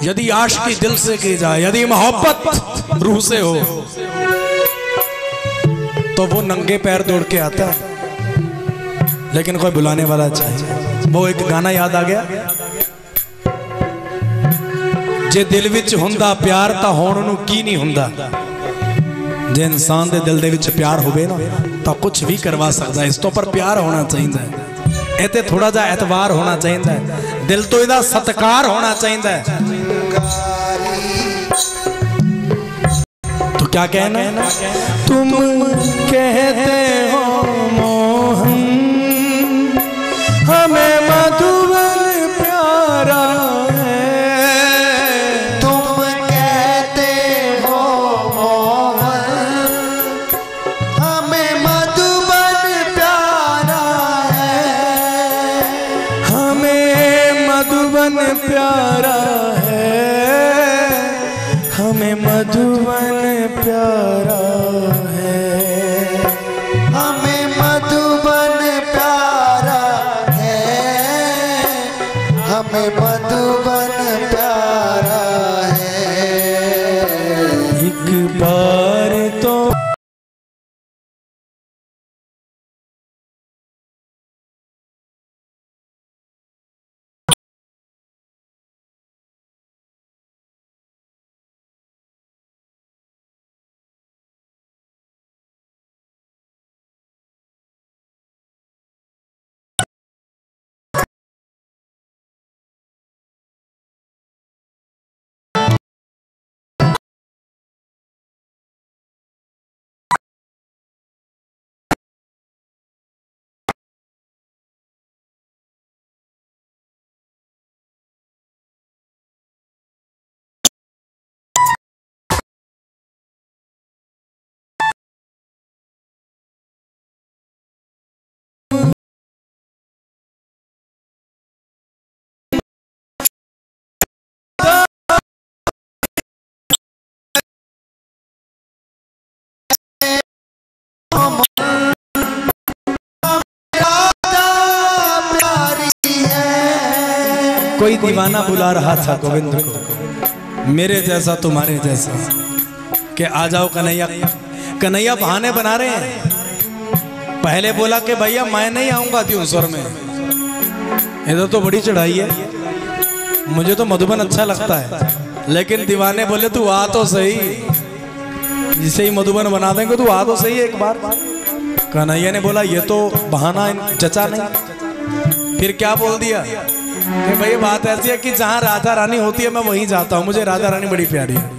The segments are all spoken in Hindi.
यदि आशिकी दिल से की जाए, यदि मोहब्बत रूह से हो, तो वो नंगे पैर दौड़ के आता है, लेकिन कोई बुलाने वाला चाहिए। वो एक गाना याद आ गया, जे दिल विच हुंदा प्यार तां होण नूं की नहीं हुंदा। जे इंसान दे दिल दे विच प्यार होवे ना तां कुछ भी करवा सकदा है। इस तो पर प्यार होना चाहिए, इते थोड़ा जा एतबार होना चाहिए, दिल तो इहदा सत्कार होना चाहिए। तो क्या कहना, तुम कहते हो मोहन हमें मधुबन प्यारा है, तुम कहते हो मोहन हमें मधुबन प्यारा है, हमें मधुबन प्यारा है, हमें मधुबन प्यारा है, हमें मधुबन प्यारा है, हमें मधुबन प्यारा है। एक बार तो कोई दीवाना बुला रहा था गोविंद को, मेरे जैसा तुम्हारे जैसा, कि आ जाओ कन्हैया। कन्हैया बहाने बना रहे हैं। पहले बोला कि भैया मैं नहीं आऊंगा त्योंसर में, इधर तो बड़ी चढ़ाई है, मुझे तो मधुबन अच्छा लगता है। लेकिन दीवाने बोले तू आ तो सही, जिसे ही मधुबन बना देंगे तू आ तो सही एक बार। कन्हैया ने बोला ये तो बहाना जचा नहीं। फिर क्या बोल दिया कि भाई बात ऐसी है कि जहां राधा रानी होती है मैं वहीं जाता हूं, मुझे राधा रानी बड़ी प्यारी है।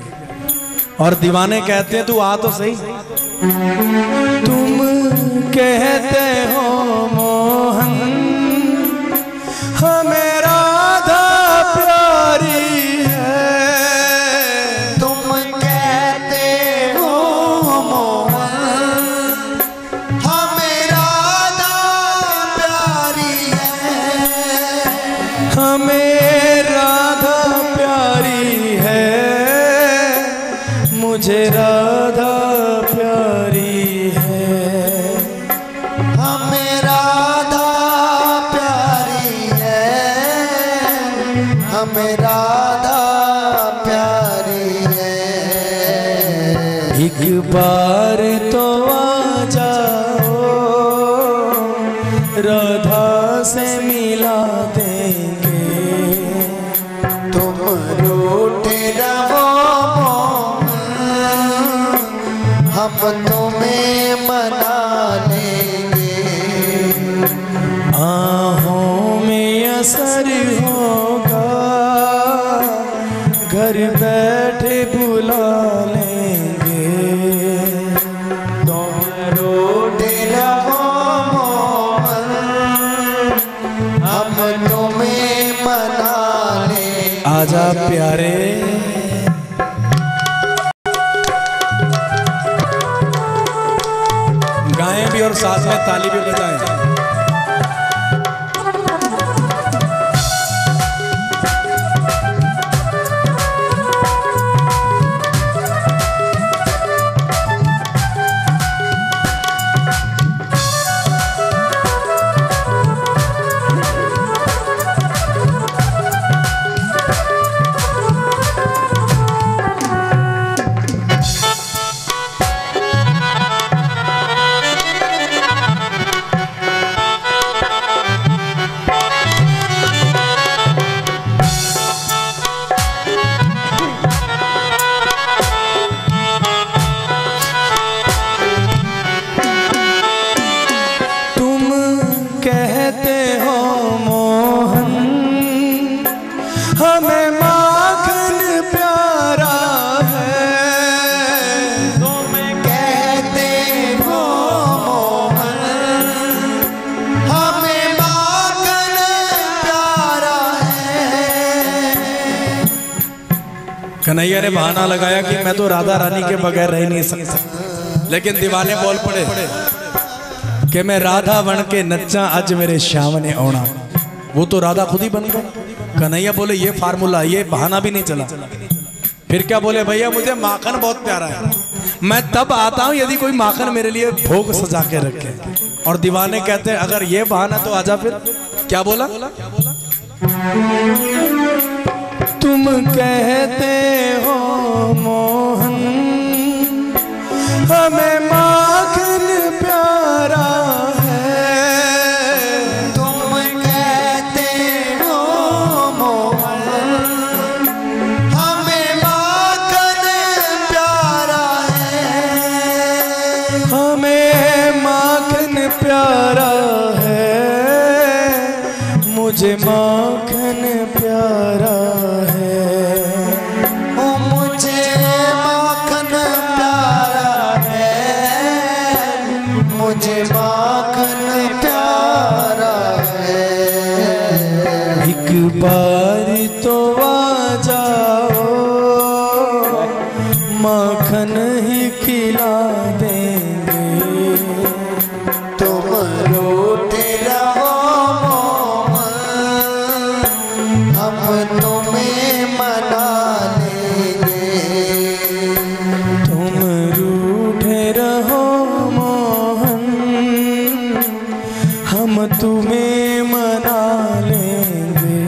और दीवाने कहते हैं तू आ तो सही। तुम कहते हो मोहन हमें राधा प्यारी है, तुम कहते हो मोहन हमें राधा प्यारी है, हमें राधा प्यारी है, मुझे राधा प्यारी है, हमें राधा प्यारी है, हमें राधा प्यारी है। एक बार तो आ जाओ राधा से मिला देंगे, तुम रूठे रहो मोहन हम तुम्हें मना लेंगे, आहों में असर होगा घर बैठे बुला लेंगे, तुम रूठे रहो मोहन हम तुम्हें मना लेंगे। आजा प्यारे। गाएं भी और साथ में ताली भी बजाएं। कन्हैया ने बहाना लगाया कि मैं तो राधा रानी के बगैर रह नहीं सकता, लेकिन दीवाने बोल पड़े कि मैं राधा बन के नच्चा आज मेरे श्याम ने औना। वो तो राधा खुद ही बन गए। कन्हैया बोले ये फार्मूला, ये बहाना भी नहीं चला। फिर क्या बोले, भैया मुझे माखन बहुत प्यारा है, मैं तब आता हूं यदि कोई माखन मेरे लिए भोग सजा के रखे। और दीवाने कहते हैं अगर ये बहाना तो आजा। फिर क्या बोला, तुम कहते हो मोहन हमें माखन प्यारा है, तुम कहते हो मोहन हमें माखन प्यारा है, हमें माखन प्यारा है, मुझे माखन प्यारा है, ओ मुझे माखन प्यारा है, मुझे माखन प्यारा है। एक बार तो आ जाओ माखन ही खिला देंगे, तुम रोते रहो मोहन, हम तुम्हें मना लेंगे, तुम रूठे रहो मोहन हम तुम्हें मना लेंगे,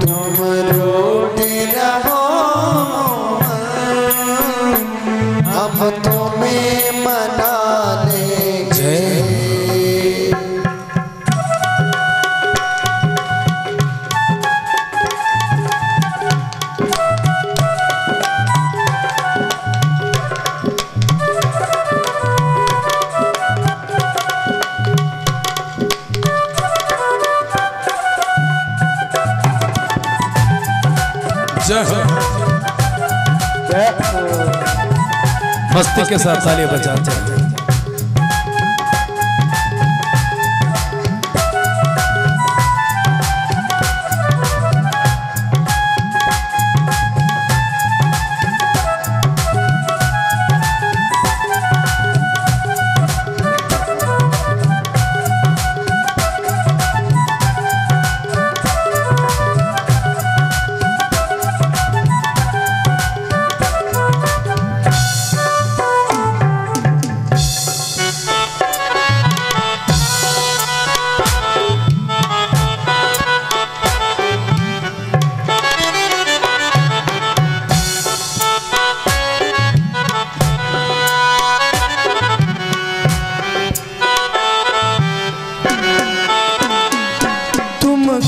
तुम रोते रहो मोहन, हम तुम्हें मना लेंगे। मस्ती के साथ ताली बजाते हैं।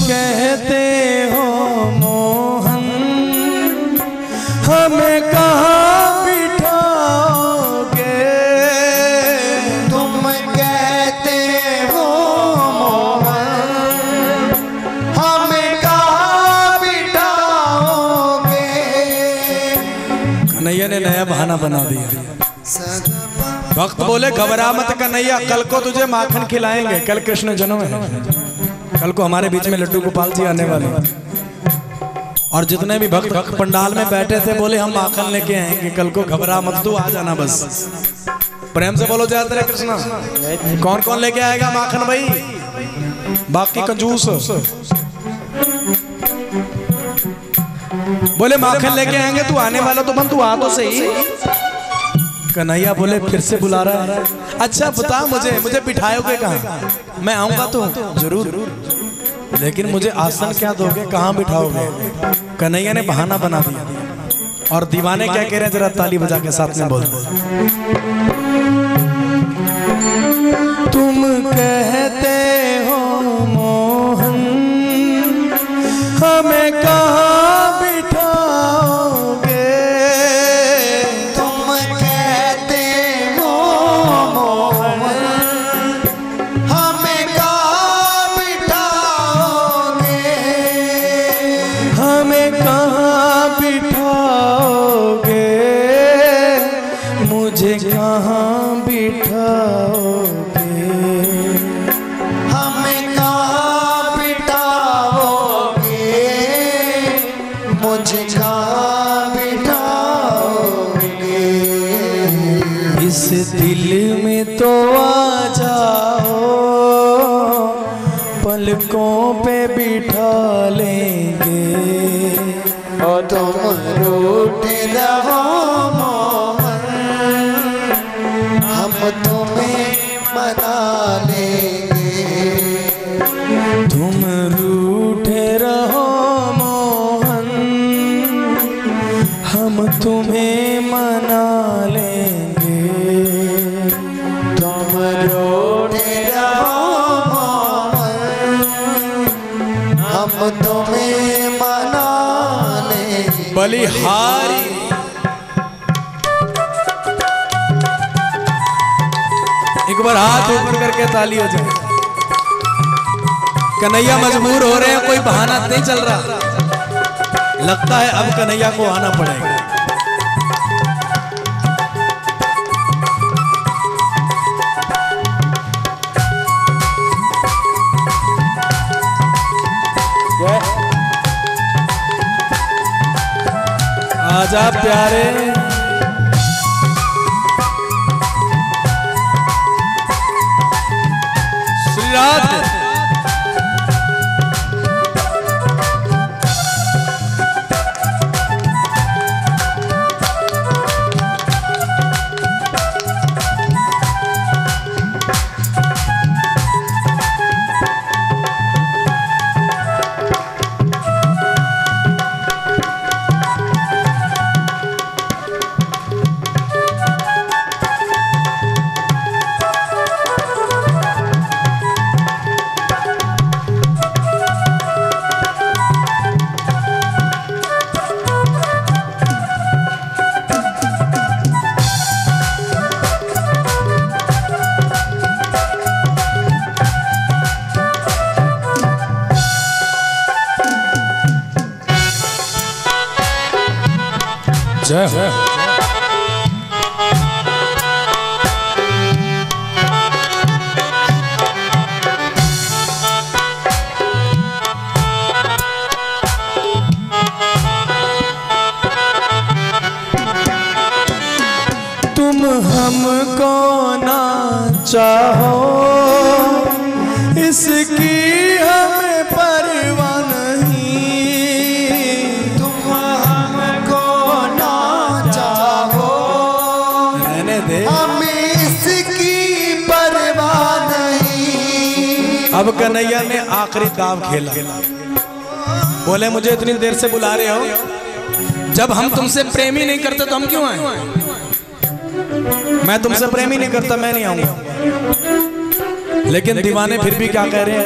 कहते हो मोहन हमें कहाँ बिठाओगे, तुम कहते हो मोहन हमें कहाँ बिठाओगे। कन्हैया ने नया बहाना बना दिया। भक्त बोले घबरा मत कन्हैया, कल को तुझे माखन खिलाएंगे, कल कृष्ण जन्म है, कल को हमारे बीच में लड्डू गोपाल जी आने वाले। और जितने भी भक्त पंडाल में बैठे थे बोले हम माखन लेके आएंगे कल को, घबरा मत तू आ जाना बस। प्रेम से बोलो जय श्री कृष्ण। कौन कौन लेके आएगा माखन भाई? बाकी कंजूस बोले माखन लेके आएंगे, तू आने वाला तो बन, तू आ तो सही। कन्हैया बोले फिर से बुला रहा है, अच्छा बता मुझे बिठाओगे कहाँ? मैं आऊंगा तो जरूर, लेकिन मुझे आसन क्या दोगे, कहाँ बिठाओगे? कन्हैया ने बहाना बना दिया। और दीवाने क्या कह रहे हैं जरा ताली बजा के साथ में बोल। तुम कहते हो मोहन हमें कहाँ बिठाओगे, तुम कहते हो मोहन हमें कहाँ बिठाओगे, हमें कहाँ बिठाओगे, मुझे कहाँ बिठाओगे, हमें कहाँ बिठाओगे, मुझे कहाँ में तो आ जाओ, पलकों पे बिठा लेंगे। और तुम रूठ रहो मोहन, हम तुम्हें मना लेंगे। तुम रूठे रहो मोहन, हम तुम्हें मना लेंगे। तुम रूठ रहो मोहन, हम तुम्हें मना लेंगे। बलिहारी एक बार हाथ ऊपर करके ताली हो जाए। कन्हैया मजबूर हो रहे हैं, कोई बहाना नहीं चल रहा, लगता है अब कन्हैया को आना पड़ेगा। आजा प्यारे, श्री राधे। जय हो। तुम हमको ना चाहो, इसकी हमें परवाह नहीं। तुम हमको ना चाहो, रहने दे, हमें इसकी परवाह नहीं। अब कन्हैया ने आखिरी दाव खेला। बोले मुझे इतनी देर से बुला रहे हो, जब हम तुमसे प्रेम ही नहीं करते तो हम क्यों आए? मैं तुमसे प्रेम ही नहीं करता, मैं नहीं आऊंगा। लेकिन दीवाने फिर भी क्या कह रहे हैं?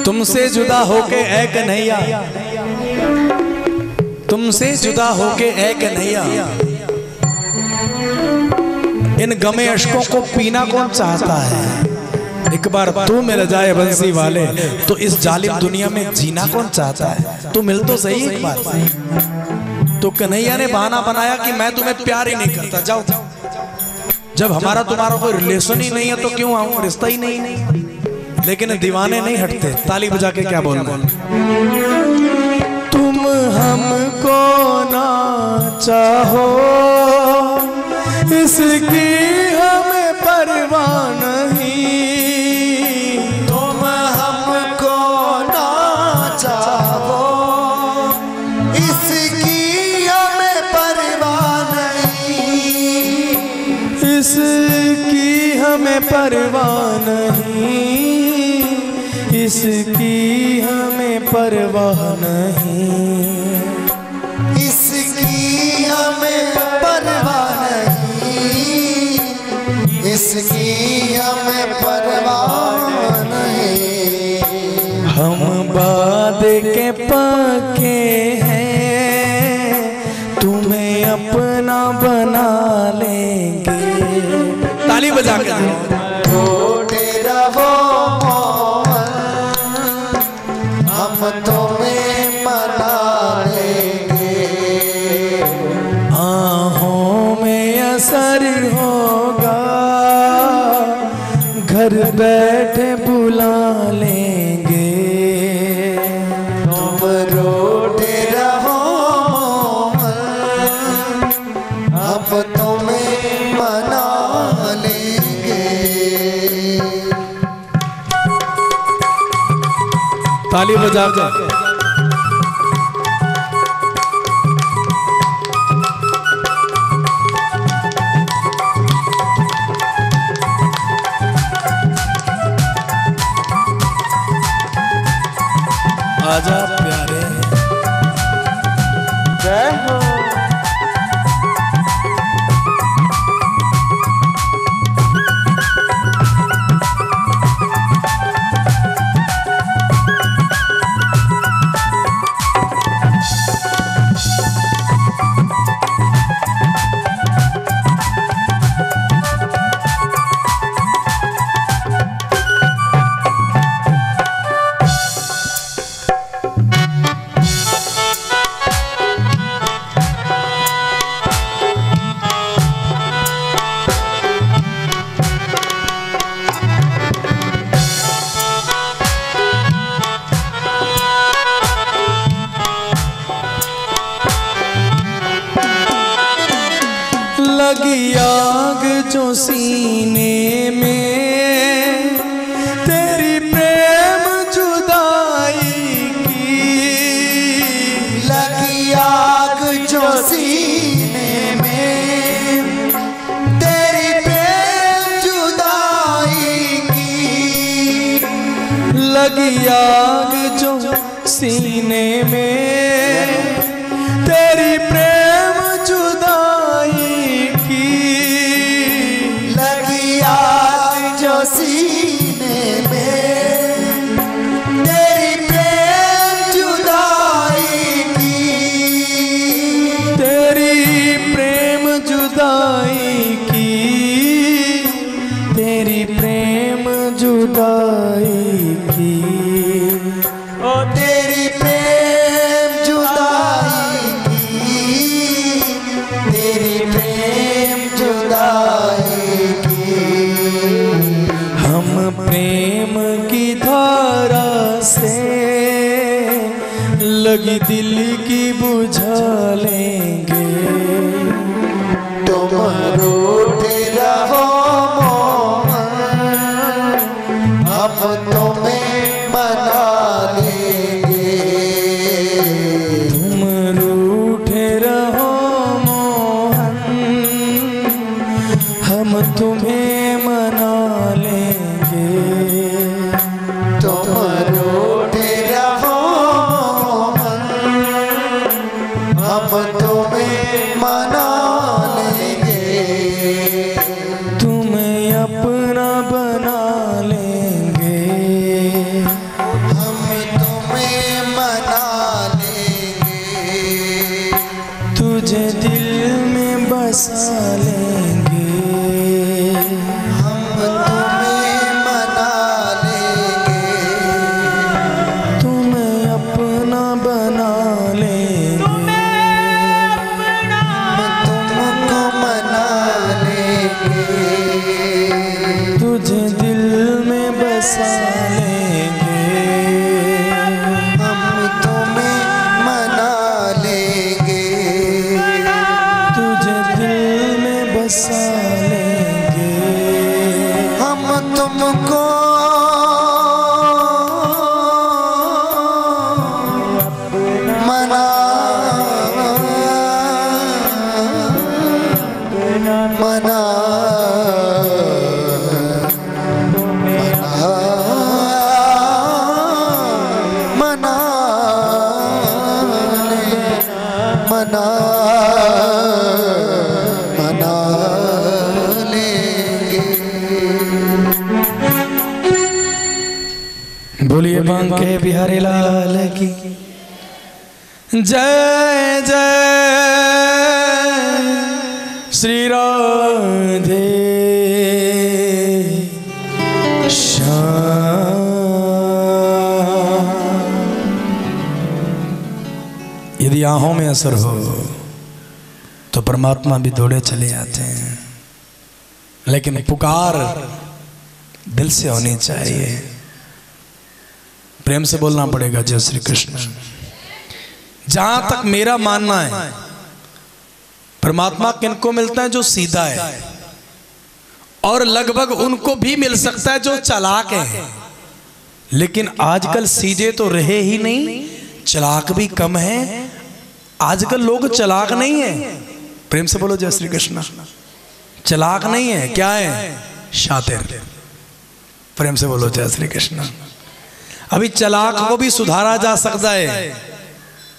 तुमसे जुदा होके ऐ कन्हैया, तुमसे जुदा होके ऐ कन्हैया, इन गमे अश्कों को पीना कौन चाहता है? एक बार तू मिल जाए बंसी वाले, तो इस जालिम दुनिया में जीना कौन चाहता है? तू मिल तो सही एक बार। तो कन्हैया ने बहाना बनाया कि मैं तुम्हें प्यार ही नहीं करता, जाओ। जब हमारा तुम्हारा कोई रिलेशन ही नहीं है तो क्यों आऊं, रिश्ता ही नहीं। लेकिन दीवाने नहीं हटते, ताली बजा के क्या बोलना। तुम हमको ना चाहो, इसकी हमें परवाह नहीं। तुम हमको ना चाहो, इसकी हमें परवाह नहीं। इसकी हमें परवाह नहीं, इसकी हमें परवाह नहीं। इसकी हमें परवाह नहीं, इसकी हमें परवाह नहीं। हम वादे के पक्के हैं, तुम्हें अपना बना लेंगे। ताली बजा के रोटे रहो मोहन, हम तुम्हें मना लेंगे। आहों में असर होगा, घर बैठे बुला लेंगे। तुम रोटे रहो मोहन, हम तुम्हें मना ताली बजा के आजा प्यारे जय हो। लगी आग जो सीने में तेरी प्रेम जुदाई की। लगी आग जो सीने में तेरी प्रेम जुदाई की। लगी आग जो सीने में तेरी प्रेम जुदाई की। लगी आग जो सीने में तेरी प्रेम जुदाई की। तेरी प्रेम जुदाई की। तेरी प्रेम जुदाई की। ओ तेरी प्रेम जुदाई की। तेरी प्रेम जुदाई की। हम प्रेम की धारा से लगी दिल की बुझा लेंगे। तुम रूठे रहो हम तुम्हें मना लेंगे। तुम रूठे रहो मोहन हम तुम्हें मना लेंगे। तुम रूठे रहो हम तुम्हें मना लेंगे। तुम्हें अपना बना लेंगे। हम तुम्हें मना लेंगे। तुझे दिल में बसा लेंगे। हम तुम्हें मना लेंगे। तुम्हें अपना बना लेंगे। तुमको मना लेंगे। तुझे दिल में बसा लेंगे। हम तुम्हें मना लेंगे। तुझे दिल में बसा लेंगे। हम तुमको मना मना मना मना मना लेंगे। बोलिए बांके बिहारी लाल की जय जय। श्री राधे श्याम। यदि आहों में असर हो तो परमात्मा भी दौड़े चले आते हैं, लेकिन पुकार दिल से होनी चाहिए। प्रेम से बोलना पड़ेगा जय श्री कृष्ण। जहां तक मेरा मानना है, परमात्मा किनको मिलता है जो सीधा है, और लगभग उनको भी मिल सकता है जो चालाक है, लेकिन आजकल सीधे तो रहे ही नहीं, चालाक भी कम है। आजकल लोग चालाक नहीं है। प्रेम से बोलो जय श्री कृष्ण। चालाक नहीं है, क्या है? शातिर। प्रेम से बोलो जय श्री कृष्ण। अभी चालाक को भी सुधारा जा सकता है,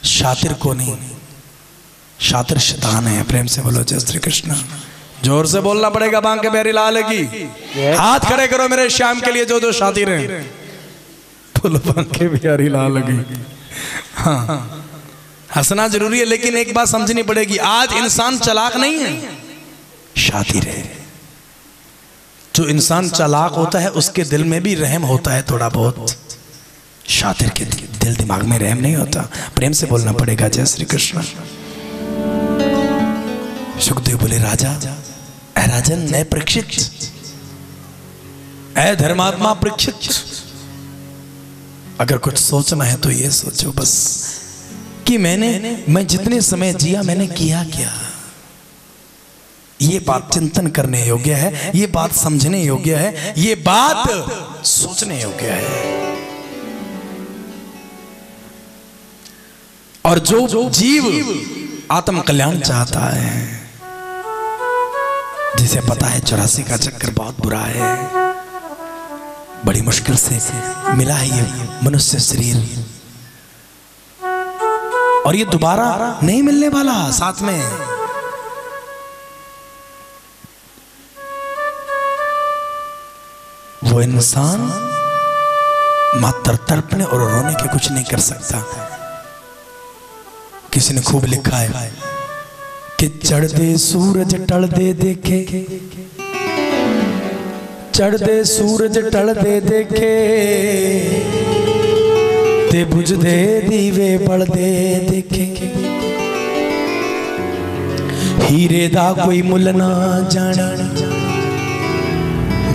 शातिर को नहीं। शातिर शैतान है। प्रेम से बोलो जय श्री कृष्ण। जोर से बोलना पड़ेगा बांके बिहारी लाल की। हाथ खड़े करो मेरे श्याम के लिए जो जो शातिर हैं। बोलो बांके बिहारी लाल की। हाँ, हंसना जरूरी है, लेकिन एक बात समझनी पड़ेगी, आज इंसान चालाक नहीं है, शातिर है। जो इंसान चालाक होता है उसके दिल में भी रहम होता है थोड़ा बहुत, शातिर के दिल दिमाग में रहम नहीं होता। प्रेम से बोलना पड़ेगा जय श्री कृष्ण। सुखदेव बोले राजा, ऐ राजन, ऐ परीक्षित, ऐ धर्मात्मा परीक्षित, अगर कुछ सोचना है तो ये सोचो बस कि मैं जितने समय जिया मैंने किया क्या। ये बात चिंतन करने योग्य है, ये बात समझने योग्य है, ये बात सोचने योग्य है। और जो जीव आत्म कल्याण चाहता है, जिसे पता है 84 का चक्कर बहुत बुरा है, बड़ी मुश्किल से मिला है ये मनुष्य शरीर, और ये दोबारा नहीं मिलने वाला। साथ में वो इंसान मात्र तड़पने और रोने के कुछ नहीं कर सकता। किसी ने खूब लिखा है कि चढ़दे सूरज टलदे देखे, चढ़दे सूरज टलदे देखे, ते बुझदे दीवे बलदे देखे, हीरे दा कोई मुल ना जाने,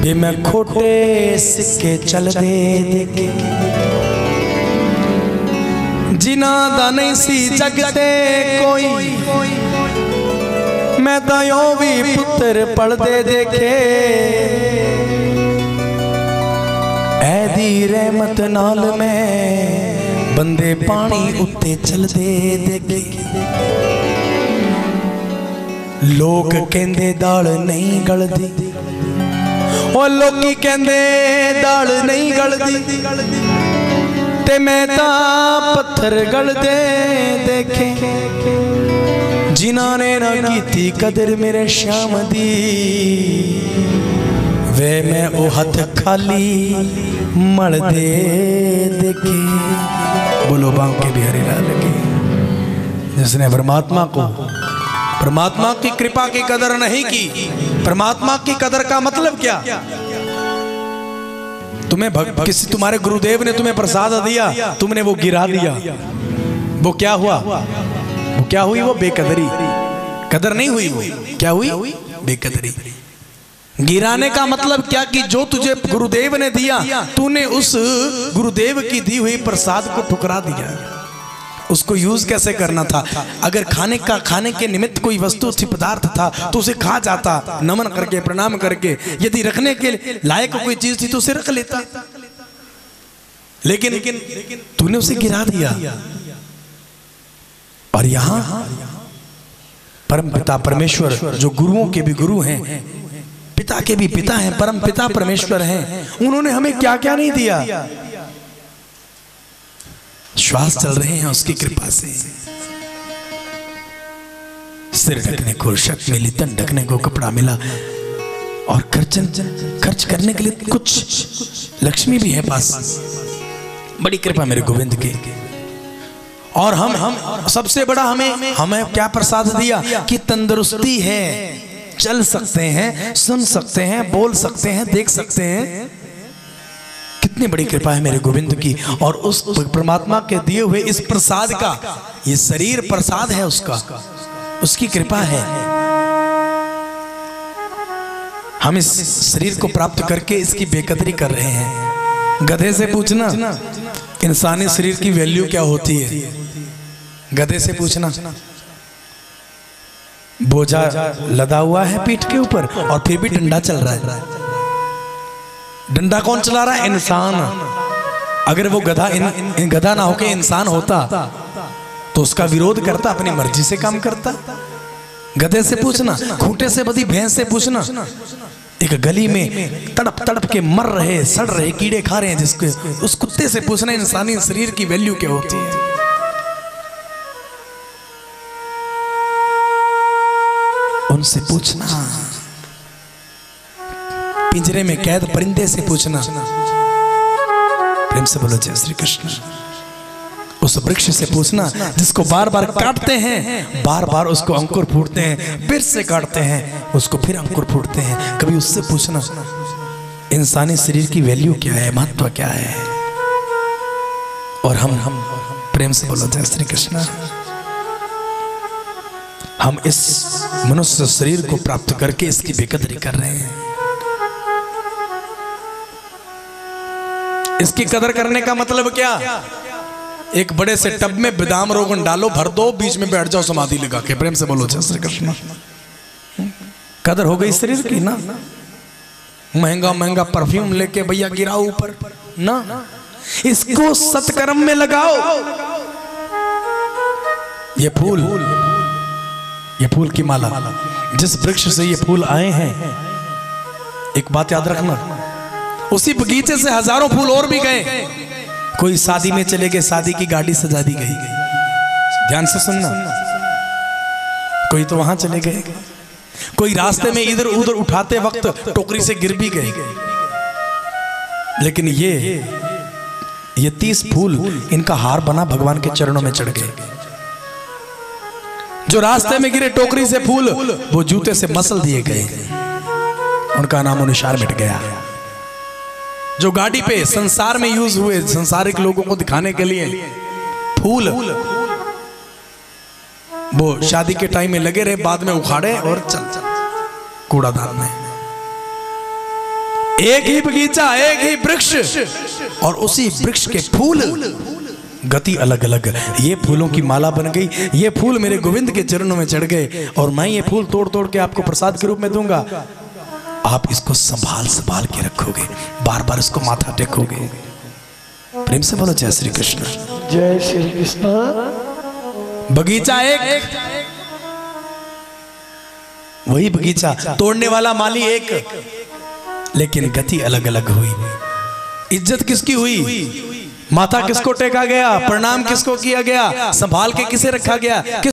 बे मैं खोटे सिक्के चलदे देखे, जिना दा नहीं सी जगते कोई, मैं तो यो भी पुत्र पढ़दे देखे, ऐदी रहमत नाल में बंदे पानी उत्ते चलदे देखे। लोग कहंदे दाल नहीं गलदी, ओ लोकी कहंदे दाल नहीं गलदी, ते मैं ता पत्थर गलदे देखे, जिन्हां ने ना कीती कदर मेरे श्याम दी, वे मैं ओ हथ खाली मल दे देखे। बोलो बांके बिहारी लाल की। जिसने परमात्मा की कृपा की कदर नहीं की, परमात्मा की कदर का मतलब क्या? तुम्हें तुम्हारे गुरुदेव ने तुम्हें प्रसाद दिया, तुमने वो गिरा दिया, वो क्या हुआ? वो क्या हुई? वो बेकदरी। कदर नहीं हुई, वो क्या हुई? बेकदरी। गिराने का मतलब क्या कि जो तुझे गुरुदेव ने दिया, तूने उस गुरुदेव की दी हुई प्रसाद को ठुकरा दिया। उसको यूज कैसे करना था? अगर खाने के निमित्त कोई वस्तु थी, पदार्थ था, तो उसे खा जाता नमन करके, प्रणाम करके। यदि रखने के लायक कोई चीज थी तो उसे रख लेता, लेकिन तूने उसे गिरा दिया। और यहां परम पिता परमेश्वर, जो गुरुओं के भी गुरु हैं, पिता के भी पिता हैं, परम पिता परमेश्वर हैं, उन्होंने हमें क्या क्या नहीं दिया। श्वास चल रहे हैं उसकी कृपा से, सिर ढकने को शक मिली, तन ढकने को कपड़ा मिला, और खर्च करने के लिए कुछ लक्ष्मी भी है पास। बड़ी कृपा मेरे गोविंद की। और हम सबसे बड़ा हमें क्या प्रसाद दिया कि तंदुरुस्ती है, चल सकते हैं, सुन सकते हैं, बोल सकते हैं, देख सकते हैं। कितनी बड़ी कृपा है मेरे गोविंद की। और उस परमात्मा के दिए हुए इस प्रसाद का, ये शरीर प्रसाद है उसका, उसकी कृपा है। हम इस शरीर को प्राप्त करके इसकी बेकदरी कर रहे हैं। गधे से पूछना इंसानी शरीर की वैल्यू क्या होती है, गधे से पूछना। बोझा लदा हुआ है पीठ के ऊपर और फिर भी डंडा चल रहा है। डंडा कौन चला रहा है? इंसान। अगर वो गधा गधा ना होके इंसान होता तो उसका विरोध करता, अपनी मर्जी से काम करता। गधे से पूछना, खूंटे से बधी भैंस से पूछना, एक गली में तड़प तड़प के मर रहे सड़ रहे कीड़े खा रहे हैं जिसके, उस कुत्ते से पूछना इंसानी शरीर की वैल्यू क्या होती है। उनसे पूछना, पिंजरे में कैद परिंदे से पूछना। प्रेम से बोलो जय श्री कृष्ण। उस वृक्ष से पूछना जिसको बार बार काटते हैं, बार बार उसको अंकुर फूटते हैं, फिर से काटते हैं उसको फिर अंकुर फूटते हैं। कभी उससे पूछना इंसानी शरीर की वैल्यू क्या है, महत्व क्या है। और हम प्रेम से बोलो जय श्री कृष्ण। हम इस मनुष्य शरीर को प्राप्त करके इसकी बेकदरी कर रहे हैं। इसकी कदर करने का मतलब क्या? एक बड़े से टब में बादाम रोगन डालो, भर दो, बीच में बैठ जाओ समाधि लगा के। प्रेम से बोलो जय श्री कृष्ण। कदर हो गई शरीर की ना। महंगा महंगा परफ्यूम लेके भैया गिराओ ऊपर ना, इसको सत्कर्म में लगाओ। ये फूल की माला, जिस वृक्ष से ये फूल आए हैं, एक बात याद रखना, उसी बगीचे से हजारों फूल और भी गए। कोई शादी में चले गए, शादी की गाड़ी सजा दी गई, ध्यान से सुनना। कोई तो वहां चले गए, कोई रास्ते में इधर उधर उठाते वक्त टोकरी से गिर भी गए। लेकिन ये 30 फूल, इनका हार बना भगवान के चरणों में चढ़ गए। जो रास्ते में गिरे टोकरी से फूल, वो जूते से मसल दिए गए, उनका नामो निशान मिट गया। जो गाड़ी पे संसार में यूज हुए, संसारिक लोगों को दिखाने के लिए फूल, वो शादी के टाइम में लगे रहे, बाद में उखाड़े और चल कूड़ादान में। एक ही बगीचा, एक ही वृक्ष, और उसी वृक्ष के फूल गति अलग अलग। ये फूलों की माला बन गई, ये फूल मेरे गोविंद के चरणों में चढ़ गए, और मैं ये फूल तोड़ तोड़ के आपको प्रसाद के रूप में दूंगा। आप इसको संभाल के रखोगे, बार बार इसको माथा टेकोगे। प्रेम से बोलो जय श्री कृष्ण। जय श्री कृष्ण। बगीचा एक, वही बगीचा, तोड़ने वाला माली एक, लेकिन गति अलग अलग हुई। इज्जत किसकी हुई? माथा किसको टेका गया? प्रणाम किसको किया गया? संभाल के किसे रखा गया?